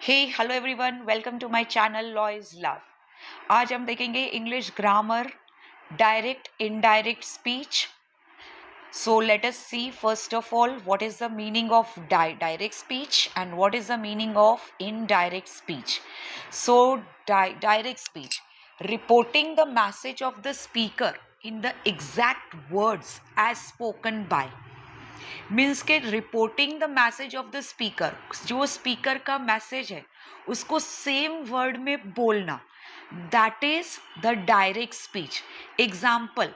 Hey hello everyone, welcome to my channel law is love. आज हम देखेंगे English grammar, direct indirect speech. So let us see first of all what is the meaning of direct speech and what is the meaning of indirect speech. So direct speech, reporting the message of the speaker in the exact words as spoken by, means के reporting the message of the speaker, जो speaker का message है उसको same word में बोलना, that is the direct speech. Example,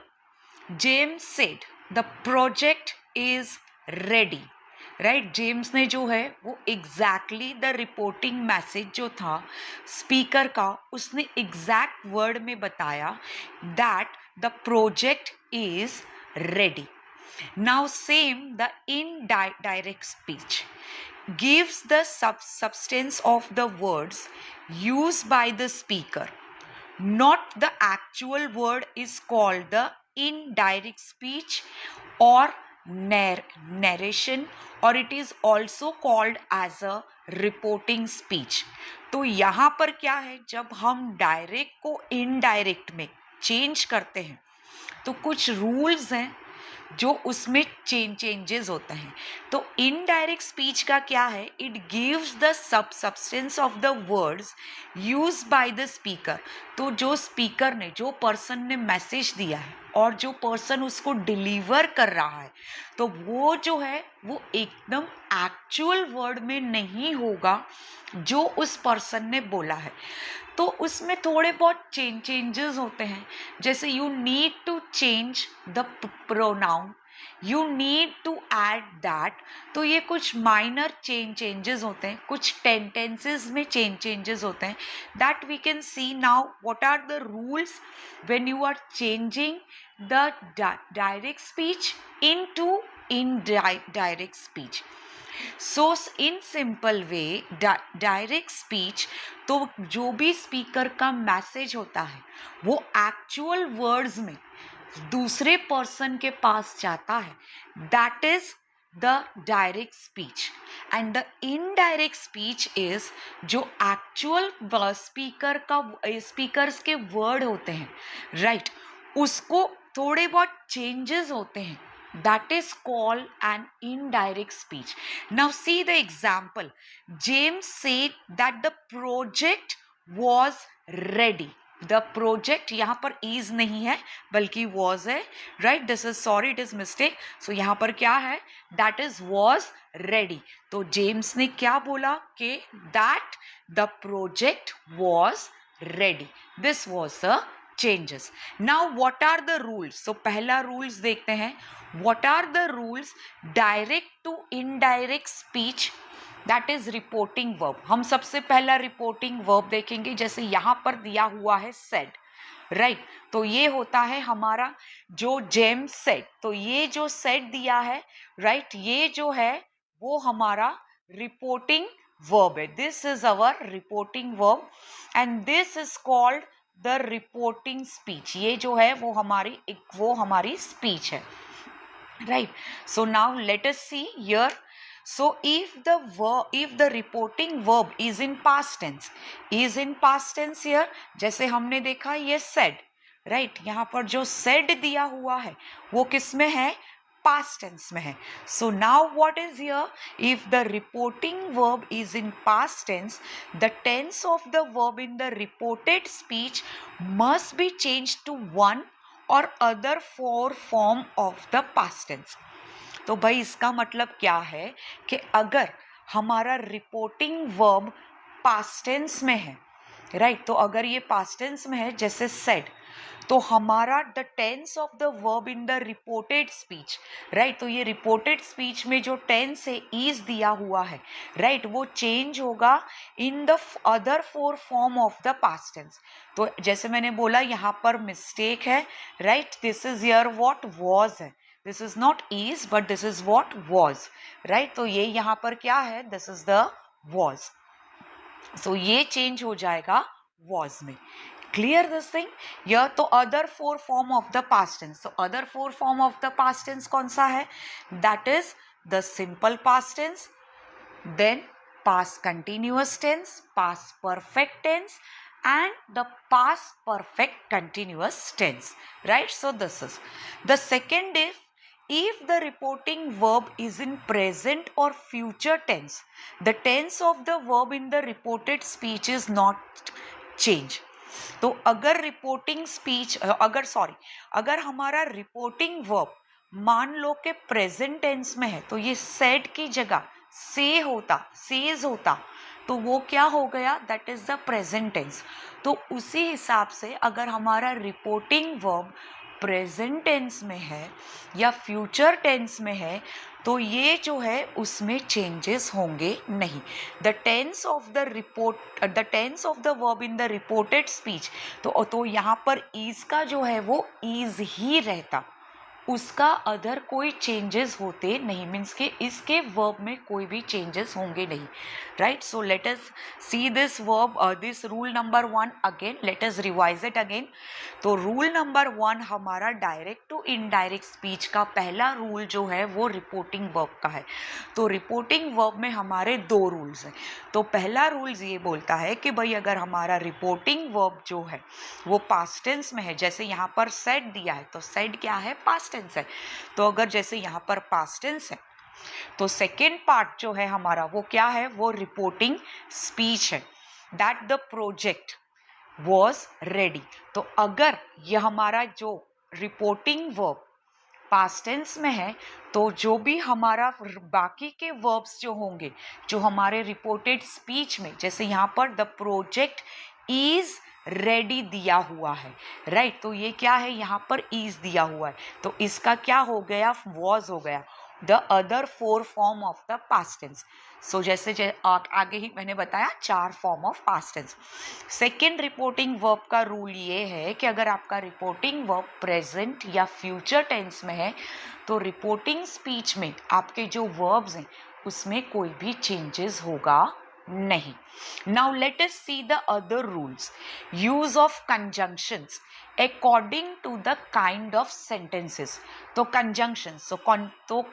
James said the project is ready. Right, James ने जो है वो एग्जैक्टली द रिपोर्टिंग मैसेज जो था स्पीकर का, उसने एग्जैक्ट वर्ड में बताया that the project is ready. Now same, the indirect speech gives the substance of the words used by the speaker. Not the actual word is called the indirect speech or narration, or it is also called as a reporting speech. तो यहाँ पर क्या है, जब हम direct को indirect में change करते हैं तो कुछ रूल्स हैं जो उसमें चेंजेस होते हैं। तो इनडायरेक्ट स्पीच का क्या है, it gives the substance of the words use by the speaker. तो जो स्पीकर ने, जो पर्सन ने मैसेज दिया है और जो पर्सन उसको डिलीवर कर रहा है, तो वो जो है वो एकदम एक्चुअल वर्ड में नहीं होगा जो उस पर्सन ने बोला है। तो उसमें थोड़े बहुत चेंजेस होते हैं, जैसे you need to change the pronoun, you need to add that. तो ये कुछ माइनर चेंजेस होते हैं, कुछ टेंसेस में चेंजेस होते हैं, that we can see now what are the rules when you are changing the direct speech into indirect speech. So in simple way, direct speech, तो जो भी स्पीकर का मैसेज होता है वो एक्चुअल वर्ड्स में दूसरे पर्सन के पास जाता है, that is the direct speech. And the indirect speech is जो एक्चुअल स्पीकर का, स्पीकर्स के वर्ड होते हैं, राइट, उसको थोड़े बहुत चेंजेस होते हैं, that is called an indirect speech. Now see the example. James said that the project was ready. The project, यहाँ पर is नहीं है बल्कि was है, right? This is, sorry, it is mistake. So यहाँ पर क्या है, that is was ready. तो जेम्स ने क्या बोला कि that the project was ready. This was the changes. Now what are the rules? So पहला rules देखते हैं, what are the rules direct to indirect speech, that is reporting verb। हम सबसे पहला reporting verb देखेंगे, जैसे यहाँ पर दिया हुआ है said, राइट, तो ये होता है हमारा जो जेम्स सेड, तो ये जो सेड दिया है, राइट, ये जो है वो हमारा रिपोर्टिंग वर्ब है। This is our reporting verb and this is called the reporting speech. ये जो है वो हमारी स्पीच है, right? So now let us see here. So if the reporting verb is in past tense here, जैसे हमने देखा ये said, right? यहाँ पर जो said दिया हुआ है वो किस में है, past tense में है। So now what is here, if the reporting verb is in past tense, the tense of the verb in the reported speech must be changed to one और other four form of the past tense. तो भाई इसका मतलब क्या है कि अगर हमारा रिपोर्टिंग वर्ब पास्ट टेंस में है, राइट, तो अगर ये पास्ट टेंस में है जैसे सेड, तो हमारा the tense of the verb in the reported speech, right, तो ये रिपोर्टेड स्पीच में जो टेंस है इज दिया हुआ है, राइट, वो चेंज होगा in the other four form of the past tense. तो जैसे मैंने बोला यहाँ पर मिस्टेक है, right, this is here what was है, this is not is but this is what was, right, तो ये यहाँ पर क्या है, this is the was. So ये चेंज हो जाएगा was में। Clear this thing? यह तो other four form of the past tense. तो other four form of the past tense कौन सा है, that is the simple past tense, then past continuous tense, past perfect tense, and the past perfect continuous tense, right? So this is the second. If the reporting verb is in present or future tense, the tense of the verb in the reported speech is not changed. तो अगर reporting speech अगर हमारा reporting verb मान लो कि present tense में है, तो ये सेड की जगह सेज होता, तो वो क्या हो गया, that is the present tense. तो उसी हिसाब से अगर हमारा रिपोर्टिंग वर्ब प्रेजेंट टेंस में है या फ्यूचर टेंस में है, तो ये जो है उसमें चेंजेस होंगे नहीं. The tense of the verb in the reported speech, तो यहाँ पर इज का जो है वो इज ही रहता, उसका अदर कोई चेंजेस होते नहीं, मीन्स के इसके वर्ब में कोई भी चेंजेस होंगे नहीं, right. So let us see this verb, this rule number 1 again. Let us revise it again. तो रूल नंबर 1 हमारा डायरेक्ट टू इनडायरेक्ट स्पीच का पहला रूल जो है वो रिपोर्टिंग वर्ब का है. तो रिपोर्टिंग वर्ब में हमारे 2 रूल्स हैं. तो पहला रूल्स ये बोलता है कि भाई अगर हमारा रिपोर्टिंग वर्ब जो है वो पास्ट टेंस में है, जैसे यहाँ पर सेड दिया है, तो सेड क्या है, पास्ट टेंस है. तो अगर जैसे यहाँ पर पास्ट टेंस है, तो सेकेंड पार्ट जो है हमारा वो क्या है, वो रिपोर्टिंग स्पीच है, that the project was ready. तो अगर ये हमारा जो रिपोर्टिंग वर्ब पास्ट टेंस में है, तो जो भी हमारा बाकी के वर्ब्स जो होंगे जो हमारे रिपोर्टेड स्पीच में, जैसे यहाँ पर द प्रोजेक्ट इज रेडी दिया हुआ है, राइट. तो ये क्या है, यहाँ पर इज दिया हुआ है, तो इसका क्या हो गया, वॉज हो गया. The other 4 form of the past tense. So जैसे आगे ही मैंने बताया 4 form of past tense. Second reporting verb का रूल ये है कि अगर आपका रिपोर्टिंग वर्ब प्रेजेंट या फ्यूचर टेंस में है, तो रिपोर्टिंग स्पीच में आपके जो वर्ब्स हैं उसमें कोई भी चेंजेस होगा नहीं. Now let us see the other rules. Use of conjunctions according to the kind of sentences. तो कंजंक्शंस, तो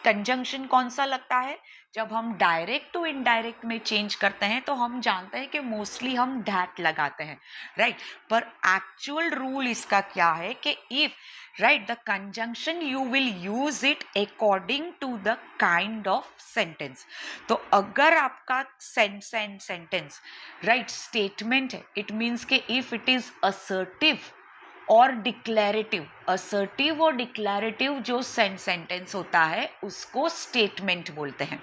कंजंक्शन कौन सा लगता है, जब हम डायरेक्ट टू इनडायरेक्ट में चेंज करते हैं तो हम जानते हैं कि मोस्टली हम दैट लगाते हैं, राइट. पर एक्चुअल रूल इसका क्या है कि if right the conjunction you will use it according to the kind of sentence. तो अगर आपका सेंटेंस राइट स्टेटमेंट है, इट मीन्स के इफ इट इज असर्टिव और डिक्लेरेटिव, असर्टिव और डिक्लेरेटिव जो सेंटेंस होता है उसको स्टेटमेंट बोलते हैं,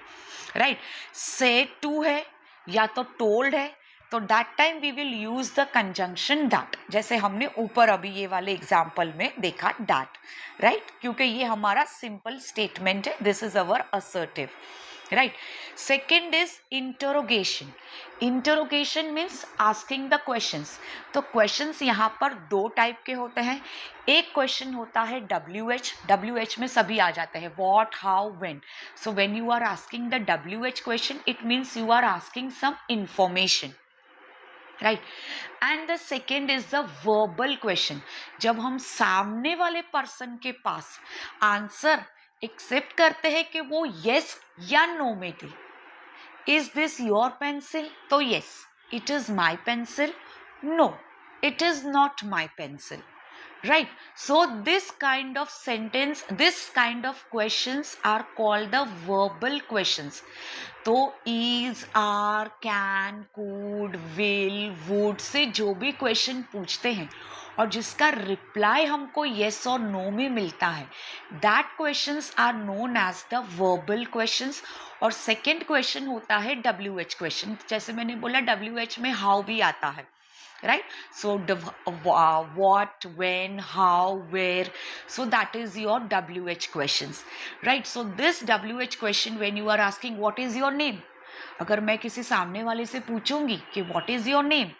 राइट. सेड टू है या तो टोल्ड है, तो that time we will use the conjunction that, जैसे हमने ऊपर अभी ये वाले एग्जाम्पल में देखा दैट, राइट, क्योंकि ये हमारा सिंपल स्टेटमेंट है, this is our assertive, right. Second is interrogation. Interrogation means asking the questions. तो क्वेश्चंस यहाँ पर 2 टाइप के होते हैं. एक क्वेश्चन होता है WH में सभी आ जाते हैं, what, how, when. So when you are asking the WH question, it means you are asking some information, right. And the second is the verbal question, जब हम सामने वाले पर्सन के पास आंसर एक्सेप्ट करते हैं कि वो यस या नो में दे. इज दिस योर पेंसिल, तो yes it is my pencil, no it is not my pencil, right. So this kind of sentence, this kind of questions are called the verbal questions. तो is, are, can, could, will, would से जो भी question पूछते हैं और जिसका reply हमको yes और no में मिलता है, that questions are known as the verbal questions. और सेकेंड क्वेश्चन होता है WH क्वेश्चन. जैसे मैंने बोला WH में how भी आता है, right. So the what, when, how, where, so that is your WH questions, right. So this WH question, when you are asking what is your name, अगर मैं किसी सामने वाले से पूछूंगी कि what is your name,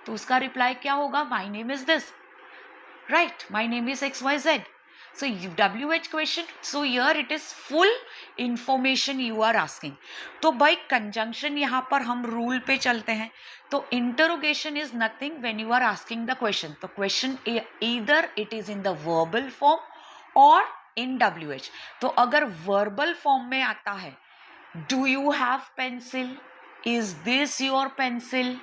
तो उसका रिप्लाई क्या होगा, my name is this, right, my name is XYZ. So WH question, so here it is full information you are asking. तो by conjunction यहाँ पर हम रूल पे चलते हैं. तो interrogation is nothing when you are asking the question. तो question either it is in the verbal form or in WH. तो अगर verbal form में आता है do you have pencil, is this your pencil,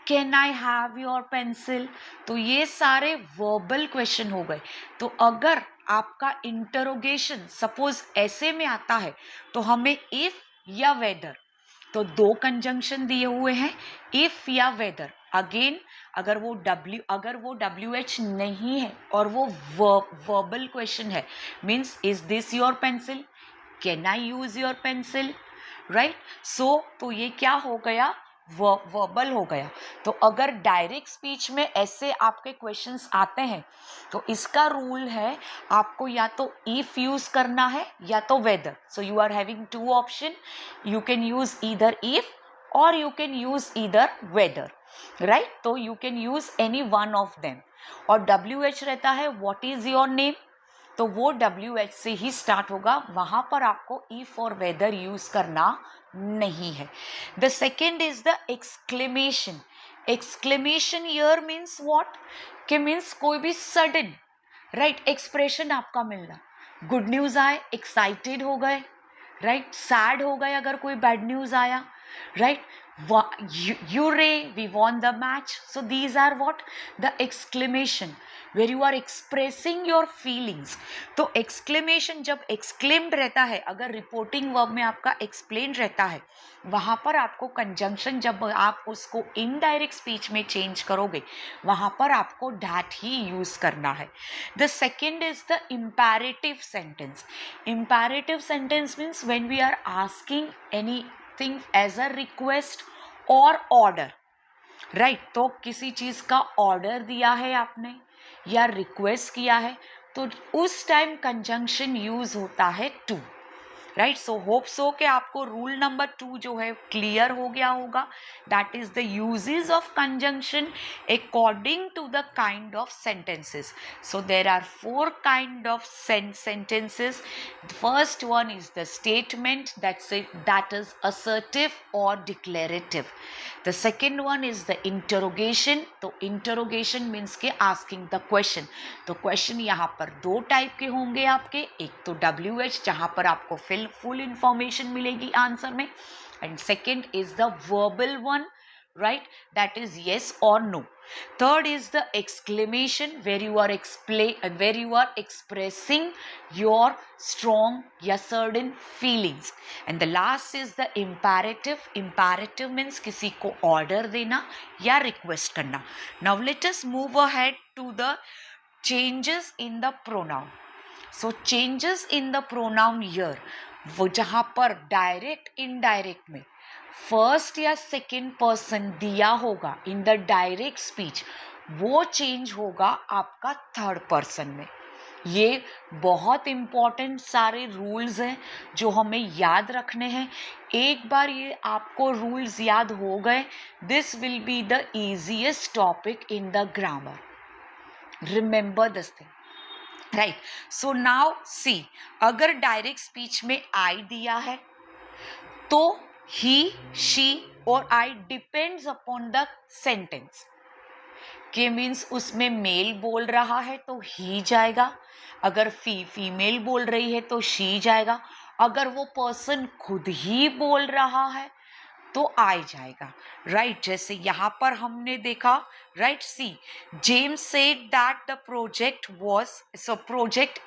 can I have your pencil. तो ये सारे verbal question हो गए। तो अगर आपका इंटरोगेशन सपोज ऐसे में आता है तो हमें इफ या वेदर, तो दो कंजंक्शन दिए हुए हैं, इफ या वेदर। अगेन अगर वो WH नहीं है और वो वर्बल क्वेश्चन है, means is this your pencil, can I use your pencil, right. So तो ये क्या हो गया, वर्बल हो गया। तो अगर डायरेक्ट स्पीच में ऐसे आपके क्वेश्चंस आते हैं तो इसका रूल है आपको या तो इफ यूज करना है या तो whether. So you are having two option, you can use either if or you can use either whether, right. तो you can use any one of them. और WH रहता है व्हाट इज योर नेम, तो वो WH से ही start होगा, वहां पर आपको इफ और वेदर यूज करना नहीं है। The second is the exclamation. Exclamation year means what, कि मीन्स कोई भी सडन राइट एक्सप्रेशन आपका मिलना। गुड न्यूज आए एक्साइटेड हो गए, राइट। सैड हो गए अगर कोई बैड न्यूज आया, right. Hurray we won the match. So these are what the exclamation where you are expressing your feelings। तो एक्सक्लेमेशन जब एक्सक्लेम्ड रहता है, अगर रिपोर्टिंग वर्ब में आपका एक्सप्लेन रहता है, वहां पर आपको कंजंक्शन जब आप उसको इनडायरेक्ट स्पीच में चेंज करोगे वहां पर आपको दैट ही यूज करना है। The second is the imperative sentence. Imperative sentence means when we are asking anything as a request और ऑर्डर, राइट। तो किसी चीज का ऑर्डर दिया है आपने या रिक्वेस्ट किया है तो उस टाइम कंजंक्शन यूज होता है too, right. So hope so कि आपको रूल नंबर 2 जो है क्लियर हो गया होगा। That is the uses of conjunction according to the kind of sentences. So there are 4 kind of sentences. The first one is the statement, that is assertive or declarative. The second one is the interrogation. तो interrogation means के asking the question। तो question यहाँ पर 2 type के होंगे आपके, एक तो WH जहाँ पर आपको फुल इंफॉर्मेशन मिलेगी आंसर में, and second is the verbal one, right, that is yes or no. Third is the exclamation where you are expressing your strong या certain feelings, and the last is the imperative. Imperative means किसी को order देना या request करना। Now let us move ahead to the changes in the pronoun. So changes in the pronoun here, वो जहां पर direct indirect में first या सेकेंड पर्सन दिया होगा इन द डायरेक्ट स्पीच, वो चेंज होगा आपका थर्ड पर्सन में। ये बहुत इंपॉर्टेंट सारे रूल्स हैं जो हमें याद रखने हैं। एक बार ये आपको रूल्स याद हो गए, this will be the easiest topic in the grammar. Remember this thing, right. So now see, अगर डायरेक्ट स्पीच में आई दिया है तो ही, शी और आई डिपेंड्स अपॉन द सेंटेंस, के मीन्स उसमें मेल बोल रहा है तो ही जाएगा, अगर फीमेल बोल रही है तो शी जाएगा, अगर वो पर्सन खुद ही बोल रहा है तो आई जाएगा, राइट। जैसे यहां पर हमने देखा, right, see James said that the project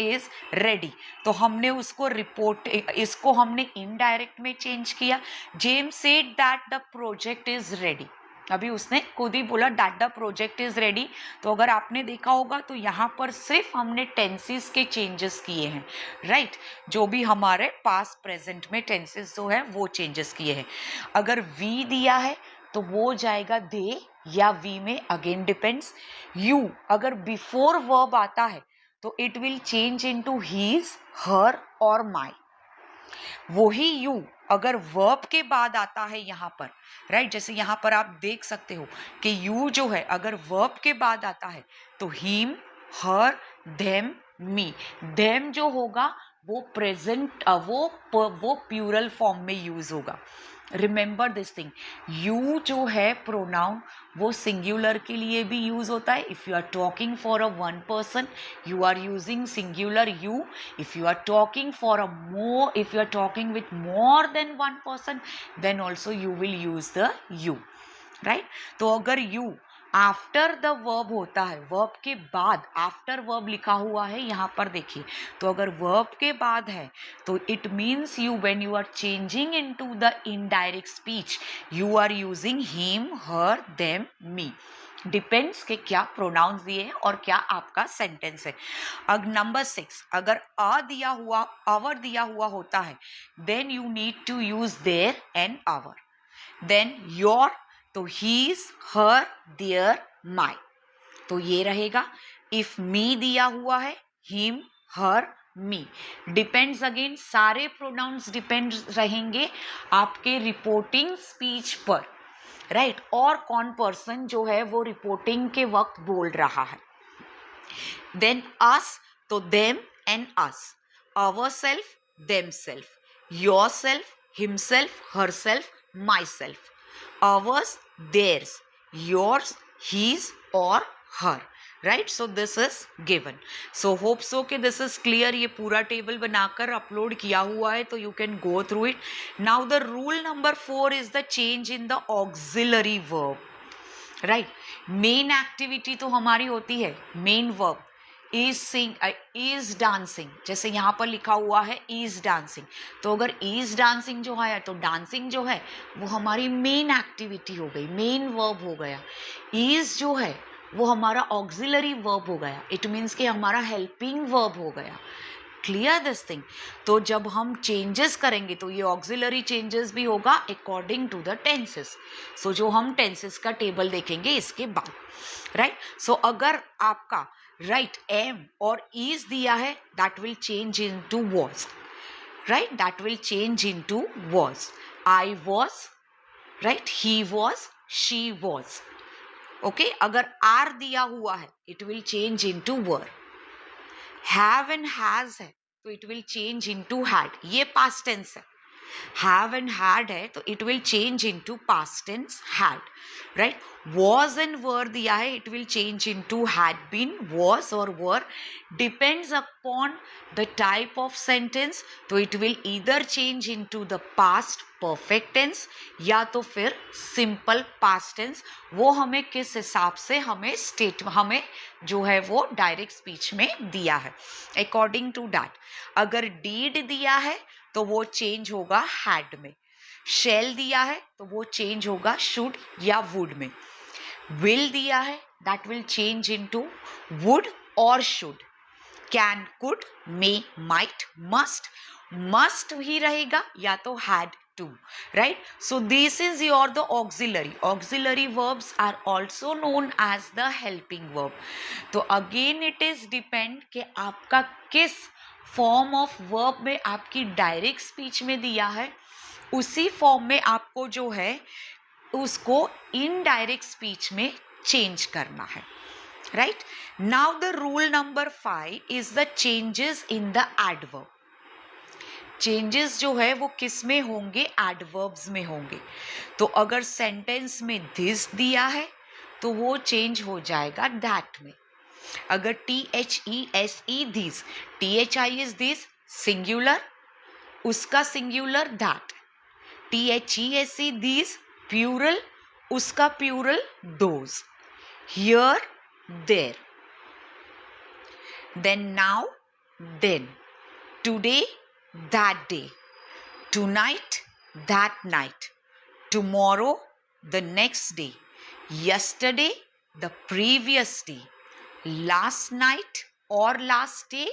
is ready. तो हमने उसको इसको हमने इनडायरेक्ट में चेंज किया। James said that the project is ready, अभी उसने खुद ही बोला that the project is ready. तो अगर आपने देखा होगा तो यहाँ पर सिर्फ हमने टेंसेस के चेंजेस किए हैं, राइट। जो भी हमारे पास्ट प्रेजेंट में टेंसेस जो है वो चेंजेस किए हैं। अगर वी दिया है तो वो जाएगा दे या वी में, अगेन डिपेंड्स। यू अगर बिफोर वर्ब आता है तो it will change into his, her और माई। वही यू अगर वर्ब के बाद आता है यहाँ पर, राइट, जैसे यहाँ पर आप देख सकते हो कि यू जो है अगर वर्ब के बाद आता है तो हिम, हर, देम, मी। देम जो होगा वो प्रेजेंट वो प्लूरल फॉर्म में यूज होगा, रिमेंबर दिस थिंग, यू जो है प्रोनाउन वो सिंगुलर के लिए भी यूज होता है. If you are talking for a one person you are using singular you. If you are talking for a more, if you are talking with more than one person then also you will use the you, right. तो अगर you after the verb होता है, verb के बाद, after verb लिखा हुआ है यहाँ पर देखिए, तो अगर वर्ब के बाद है तो it means you when you are changing into the indirect speech you are using him, her, them, me. Depends कि क्या प्रोनाउंस दिए हैं और क्या आपका सेंटेंस है. अब नंबर 6, अगर अ दिया हुआ, अवर दिया हुआ होता है then you need to use their and our. Then your, तो हीज, हर, देयर, माई, तो ये रहेगा. इफ मी दिया हुआ है him, her, me. Depends again, सारे प्रोनाउंस डिपेंड रहेंगे आपके रिपोर्टिंग स्पीच पर, राइट और कौन पर्सन जो है वो रिपोर्टिंग के वक्त बोल रहा है. देन अस, तो them and us. Our self, them self. Your self, himself, herself, my self. ours, theirs, yours, his or her, right. So this is given. So hope so कि this is clear. ये पूरा table बनाकर upload किया हुआ है तो you can go through it. Now the rule number 4 is the change in the auxiliary verb, right. main activity तो हमारी होती है main verb इज डांसिंग, जैसे यहाँ पर लिखा हुआ है इज डांसिंग, तो अगर इज डांसिंग जो है तो डांसिंग जो है वो हमारी मेन एक्टिविटी हो गई, मेन वर्ब हो गया. इज जो है वो हमारा ऑक्सिलरी वर्ब हो गया, इट मीन्स कि हमारा हेल्पिंग वर्ब हो गया. Clear this thing. तो जब हम चेंजेस करेंगे तो ये ऑक्सिलरी चेंजेस भी होगा अकॉर्डिंग टू द टेंसेस. सो जो हम टेंसेस का टेबल देखेंगे इसके बाद, राइट. सो अगर आपका राइट एम और इज दिया है that will change into was, right, that will change into was. I was, right, he was, she was. Okay. अगर आर दिया हुआ है it will change into were. Have and has है तो it will change into had, ये past tense है. Have and had है तो it will change into past tense had, right. Was and were दिया है it will change into had been, was और were. Depends upon the type of sentence तो it will either change into the past perfect tense या तो फिर simple past tense. वो हमें किस हिसाब से हमें हमें जो है वो डायरेक्ट स्पीच में दिया है अकॉर्डिंग टू दैट. अगर डीड दिया है तो वो चेंज होगा हैड में. शेल दिया है तो वो चेंज होगा शुड या वुड में. विल दिया है that will change into would और should. Can, could, may, might, must, must ही रहेगा या तो had to, right. So this is your the auxiliary. Auxiliary verbs are also known as the helping verb. तो again it is depend कि आपका किस form of verb में आपकी डायरेक्ट स्पीच में दिया है, उसी फॉर्म में आपको जो है उसको इनडायरेक्ट स्पीच में चेंज करना है, right. Now the rule number 5 is the changes in the adverb. Changes जो है वो किस में होंगे, एडवर्ब्स में होंगे. तो अगर सेंटेंस में दिस दिया है तो वो चेंज हो जाएगा दैट में. अगर THESE this, THI is this singular, उसका singular that. THESE this plural, उसका plural those. Here, there. Then, now, then. Today, that day. Tonight, that night. Tomorrow, the next day. Yesterday, the previous day. Last night or last day,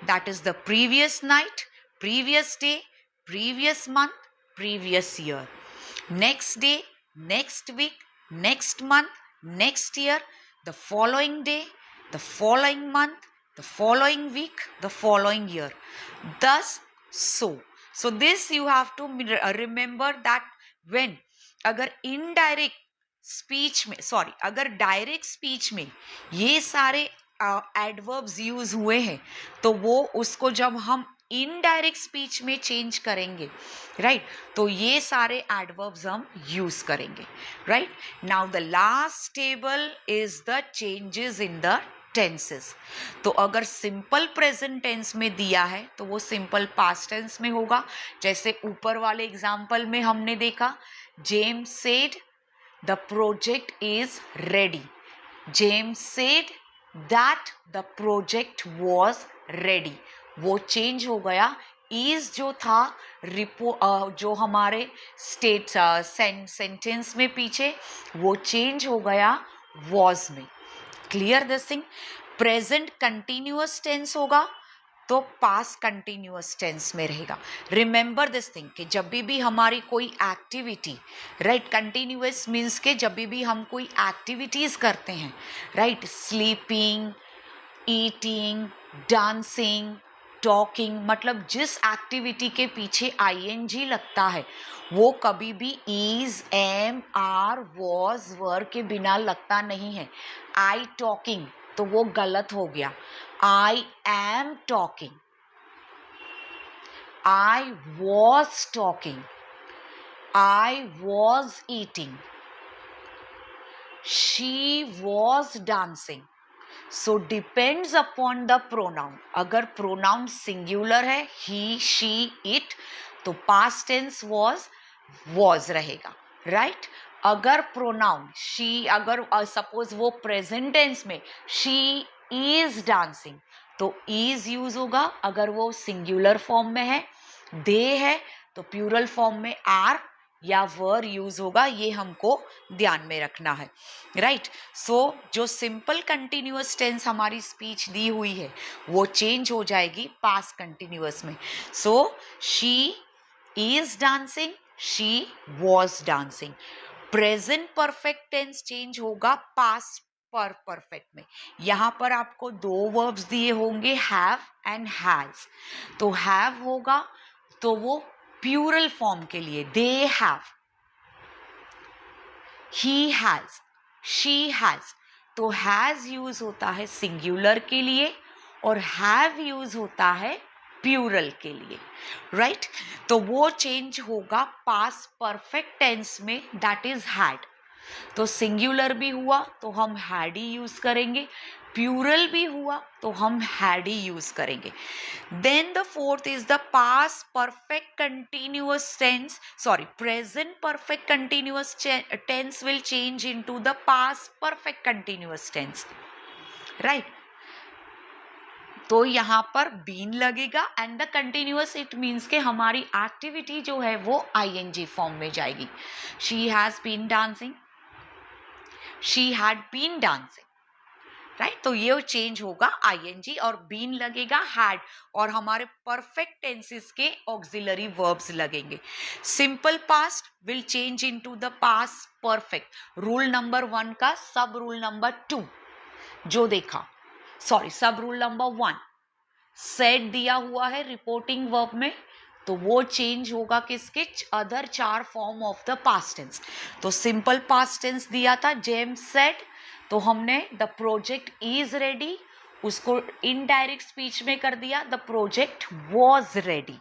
that is the previous night, previous day, previous month, previous year. Next day, next week, next month, next year, the following day, the following month, the following week, the following year. Thus, so this you have to remember that when अगर indirect speech में, sorry, अगर direct speech में ये सारे adverbs use हुए हैं तो वो उसको जब हम इनडायरेक्ट स्पीच में चेंज करेंगे, राइट, तो ये सारे एडवर्ब्स हम यूज करेंगे, right. Now the last table is the changes in the tenses. तो अगर सिंपल प्रेजेंट टेंस में दिया है तो वो सिंपल पास्ट टेंस में होगा, जैसे ऊपर वाले एग्जाम्पल में हमने देखा, James said the project is ready, James said that the project was ready, वो चेंज हो गया, इज जो था जो हमारे स्टेट सेंटेंस में पीछे, वो चेंज हो गया वॉज में। Clear this thing. Present continuous tense होगा तो पास्ट कंटिन्यूअस टेंस में रहेगा। रिमेंबर दिस थिंग कि जब भी हमारी कोई एक्टिविटी, राइट, कंटिन्यूअस मीन्स के जब भी हम कोई एक्टिविटीज करते हैं, right, sleeping, eating, dancing, talking, मतलब जिस एक्टिविटी के पीछे आईएनजी लगता है वो कभी भी इज, एम, आर, वॉज, वर के बिना लगता नहीं है। आई टॉकिंग तो वो गलत हो गया, I am talking, I was talking, I was eating, she was dancing. So depends upon the pronoun. अगर प्रोनाउन सिंगुलर है, ही, शी, इट, तो पास्ट टेंस वॉज रहेगा, राइट। अगर प्रोनाउन शी, अगर सपोज वो प्रेजेंट टेंस में शी इज डांसिंग तो is use होगा। अगर वो सिंगुलर फॉर्म में है, दे है, तो प्लूरल फॉर्म में आर या वर यूज होगा। ये हमको ध्यान में रखना है, राइट। सो जो सिंपल कंटिन्यूअस टेंस हमारी स्पीच दी हुई है वो चेंज हो जाएगी पास्ट कंटिन्यूअस में। So she is dancing, she was dancing. Present perfect tense change होगा पास्ट परफेक्ट में। यहां पर आपको दो वर्ब्स दिए होंगे, हैव एंड हैज। तो हैव होगा तो वो प्लूरल फॉर्म के लिए, they have, he has, she has. तो हैज यूज होता है सिंगुलर के लिए और हैव यूज होता है प्लूरल के लिए, राइट। तो वो चेंज होगा पास्ट परफेक्ट टेंस में, दैट इज हैड। तो सिंगुलर भी हुआ तो हम हैड ही यूज करेंगे, प्लूरल भी हुआ तो हम हैड ही यूज करेंगे। Then the fourth is the past perfect continuous tense, sorry, present perfect continuous tense will change into the past perfect continuous tense, right. तो यहाँ पर बीन लगेगा and the continuous, it means के हमारी activity जो है वो आईएनजी फॉर्म में जाएगी। She has been dancing, she had been dancing, right. तो ये चेंज होगा आईएनजी और बीन लगेगा हैड, और हमारे परफेक्ट टेंसेस के ऑक्सिलरी वर्ब्स लगेंगे। Simple past will change into the past perfect. Rule number 1 का सब रूल नंबर 2 जो देखा, सॉरी, सब रूल नंबर 1 सेड दिया हुआ है रिपोर्टिंग वर्ब में, तो वो चेंज होगा किसके, other 4 form of the past tense. तो सिंपल पास्ट टेंस दिया था जेम्स सेड, तो हमने द प्रोजेक्ट इज रेडी उसको इनडायरेक्ट स्पीच में कर दिया, द प्रोजेक्ट वॉज रेडी,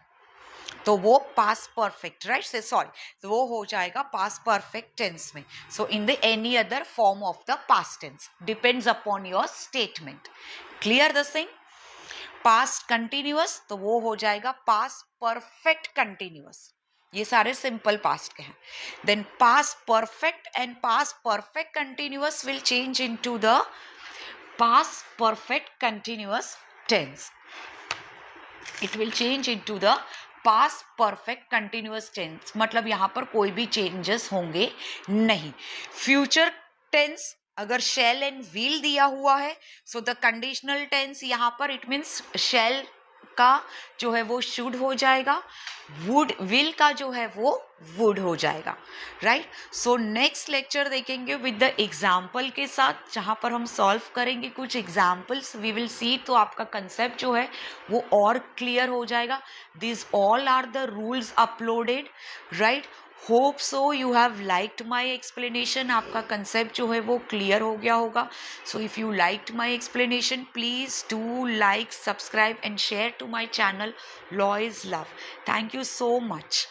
तो वो पास्ट परफेक्ट, राइट से, सॉरी, तो वो हो जाएगा पास्ट परफेक्ट टेंस में। So in the any other form of the past tense depends upon your statement. Clear this thing. Past continuous तो वो हो जाएगा पास्ट परफेक्ट कंटिन्यूअस, ये सारे सिंपल पास्ट के हैं। Then past perfect and past perfect continuous will change into the past perfect continuous tense, it will change into the past perfect continuous tense, मतलब यहां पर कोई भी चेंजेस होंगे नहीं। फ्यूचर टेंस अगर शैल एंड विल दिया हुआ है, सो द कंडीशनल टेंस यहां पर इट मीन्स शैल का जो है वो शुड हो जाएगा, वुड, विल का जो है वो वुड हो जाएगा, राइट। सो नेक्स्ट लेक्चर देखेंगे विद द एग्जाम्पल के साथ, जहां पर हम सॉल्व करेंगे कुछ एग्जाम्पल्स, वी विल सी, तो आपका कंसेप्ट जो है वो और क्लियर हो जाएगा। This all are the rules uploaded, right. Hope so you have liked my explanation, आपका कंसेप्ट जो है वो क्लियर हो गया होगा. So if you liked my explanation, please do like, subscribe and share to my channel law is love. Thank you so much.